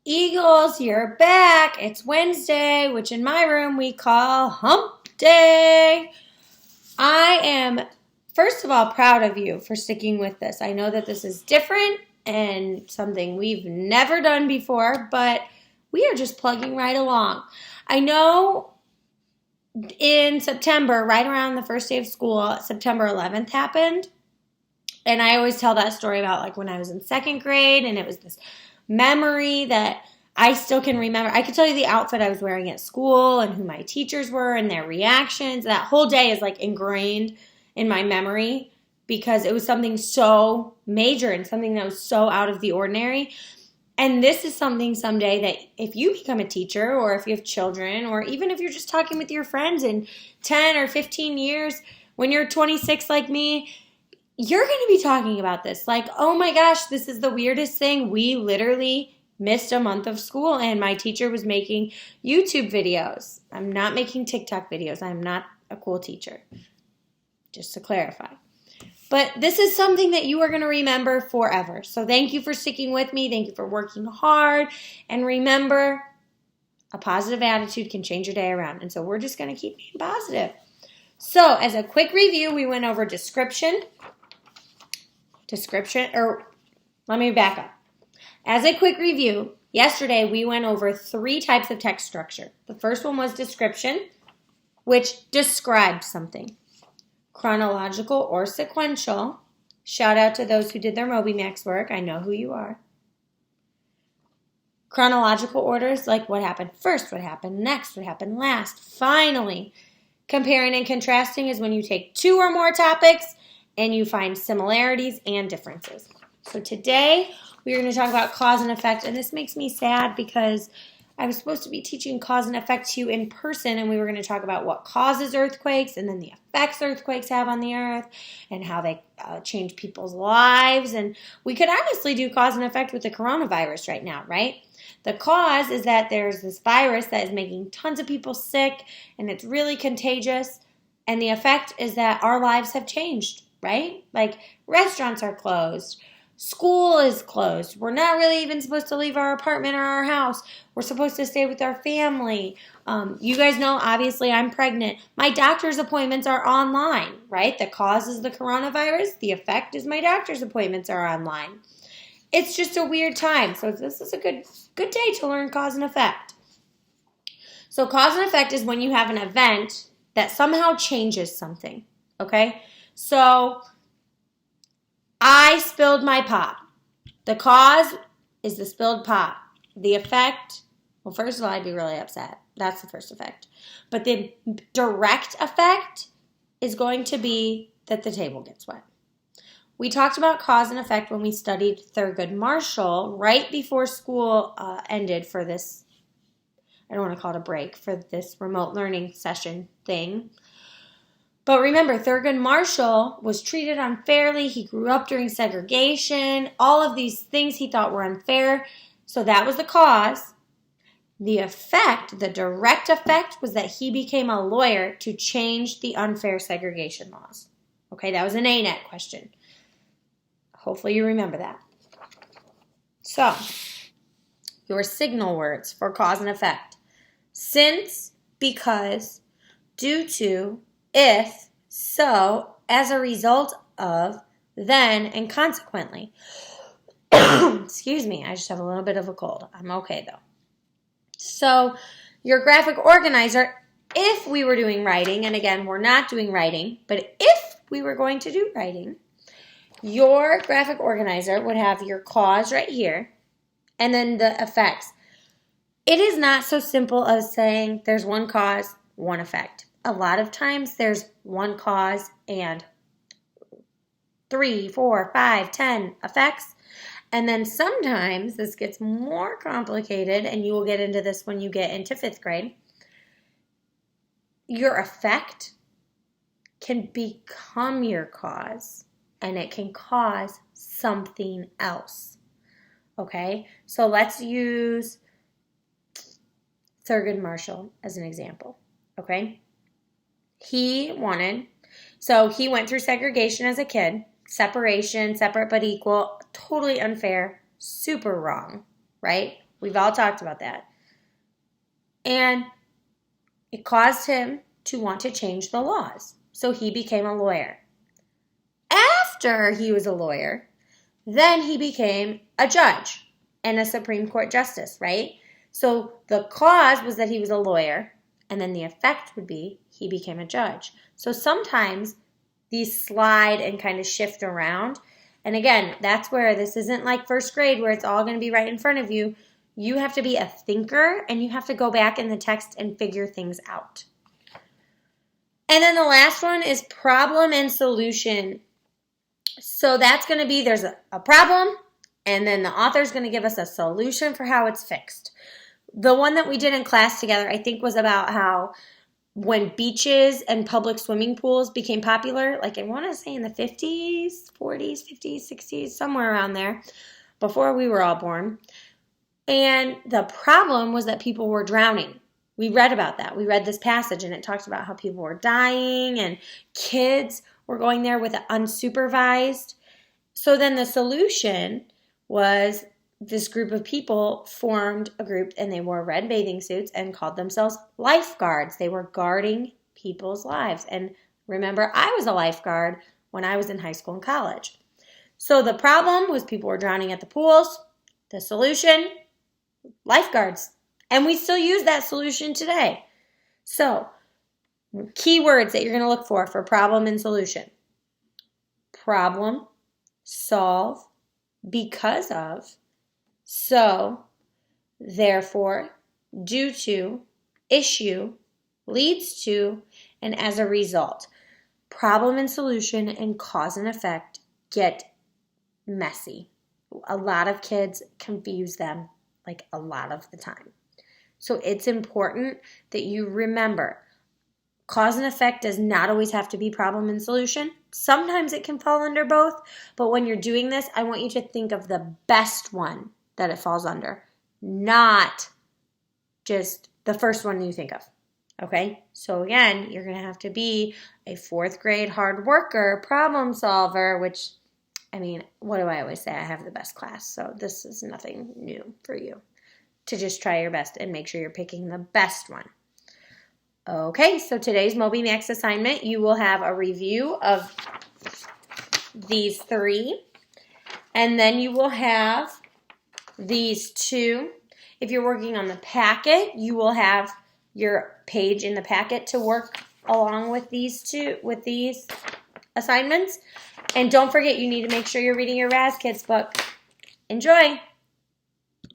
Eagles, you're back. It's Wednesday, which in my room we call Hump Day. I am, first of all, proud of you for sticking with this. I know that this is different and something we've never done before, but we are just plugging right along. I know in September, right around the first day of school, September 11th happened. And I always tell that story about like when I was in second grade and it was this memory that I still can remember. I could tell you the outfit I was wearing at school and who my teachers were and their reactions. That whole day is like ingrained in my memory because it was something so major and something that was so out of the ordinary. And this is something someday that if you become a teacher or if you have children or even if you're just talking with your friends in 10 or 15 years, when you're 26 like me, you're going to be talking about this. Like, oh my gosh, this is the weirdest thing. We literally missed a month of school and my teacher was making YouTube videos. I'm not making TikTok videos. I'm not a cool teacher, just to clarify. But this is something that you are going to remember forever. So thank you for sticking with me. Thank you for working hard. And remember, a positive attitude can change your day around. And so we're just going to keep being positive. So as a quick review, we went over description, or let me back up. As a quick review, yesterday we went over 3 types of text structure. The first one was description, which describes something. Chronological or sequential. Shout out to those who did their MobyMax work. I know who you are. Chronological orders, like what happened first, what happened next, what happened last. Finally, comparing and contrasting is when you take 2 or more topics and you find similarities and differences. So today, we're going to talk about cause and effect, and this makes me sad because I was supposed to be teaching cause and effect to you in person, and we were going to talk about what causes earthquakes and then the effects earthquakes have on the earth and how they change people's lives. And we could honestly do cause and effect with the coronavirus right now, right? The cause is that there's this virus that is making tons of people sick, and it's really contagious. And the effect is that our lives have changed, right? Like restaurants are closed. School is closed. We're not really even supposed to leave our apartment or our house. We're supposed to stay with our family. You guys know, obviously, I'm pregnant. My doctor's appointments are online, right? The cause is the coronavirus. The effect is my doctor's appointments are online. It's just a weird time. So this is a good day to learn cause and effect. So cause and effect is when you have an event that somehow changes something, okay? So I spilled my pop. The cause is the spilled pop. The effect, well, first of all, I'd be really upset. That's the first effect. But the direct effect is going to be that the table gets wet. We talked about cause and effect when we studied Thurgood Marshall right before school ended for this, I don't want to call it a break, for this remote learning session thing. But remember, Thurgood Marshall was treated unfairly. He grew up during segregation. All of these things he thought were unfair. So that was the cause. The effect, the direct effect, was that he became a lawyer to change the unfair segregation laws. Okay, that was an ANET question. Hopefully you remember that. So, your signal words for cause and effect. Since, because, due to, if, so, as a result of, then, and consequently. Excuse me, I just have a little bit of a cold. I'm okay though. So, your graphic organizer, if we were doing writing, and again, we're not doing writing, but if we were going to do writing, your graphic organizer would have your cause right here, and then the effects. It is not so simple as saying there's one cause, one effect. A lot of times there's one cause and 3, 4, 5, 10 effects. And then sometimes this gets more complicated, and you will get into this when you get into 5th grade. Your effect can become your cause, and it can cause something else. Okay? So let's use Thurgood Marshall as an example. Okay? He went through segregation as a kid. Separation, separate but equal, totally unfair, super wrong, right? We've all talked about that. And it caused him to want to change the laws. So he became a lawyer. After he was a lawyer, then he became a judge and a Supreme Court justice, right? So the cause was that he was a lawyer, and then the effect would be he became a judge. So sometimes these slide and kind of shift around. And again, that's where this isn't like first grade where it's all going to be right in front of you. You have to be a thinker, and you have to go back in the text and figure things out. And then the last one is problem and solution. So that's going to be there's a problem, and then the author's going to give us a solution for how it's fixed. The one that we did in class together, I think, was about how when beaches and public swimming pools became popular, like I want to say in the 50s, 40s, 50s, 60s, somewhere around there, before we were all born. And the problem was that people were drowning. We read about that. We read this passage, and it talks about how people were dying and kids were going there with unsupervised. So then the solution was this group of people formed a group, and they wore red bathing suits and called themselves lifeguards. They were guarding people's lives. And remember, I was a lifeguard when I was in high school and college. So the problem was people were drowning at the pools. The solution, lifeguards. And we still use that solution today. So, keywords that you're going to look for problem and solution. Problem, solve, because of, so, therefore, due to, issue, leads to, and as a result. Problem and solution and cause and effect get messy. A lot of kids confuse them like a lot of the time. So it's important that you remember cause and effect does not always have to be problem and solution. Sometimes it can fall under both, but when you're doing this, I want you to think of the best one that it falls under, not just the first one you think of. Okay? So again, you're going to have to be a 4th grade hard worker, problem solver, which, I mean, what do I always say? I have the best class, so this is nothing new for you. To just try your best and make sure you're picking the best one. Okay, so today's Moby Max assignment, you will have a review of these 3, and then you will have these 2. If you're working on the packet, you will have your page in the packet to work along with these assignments. And don't forget, you need to make sure you're reading your Raz Kids book. Enjoy!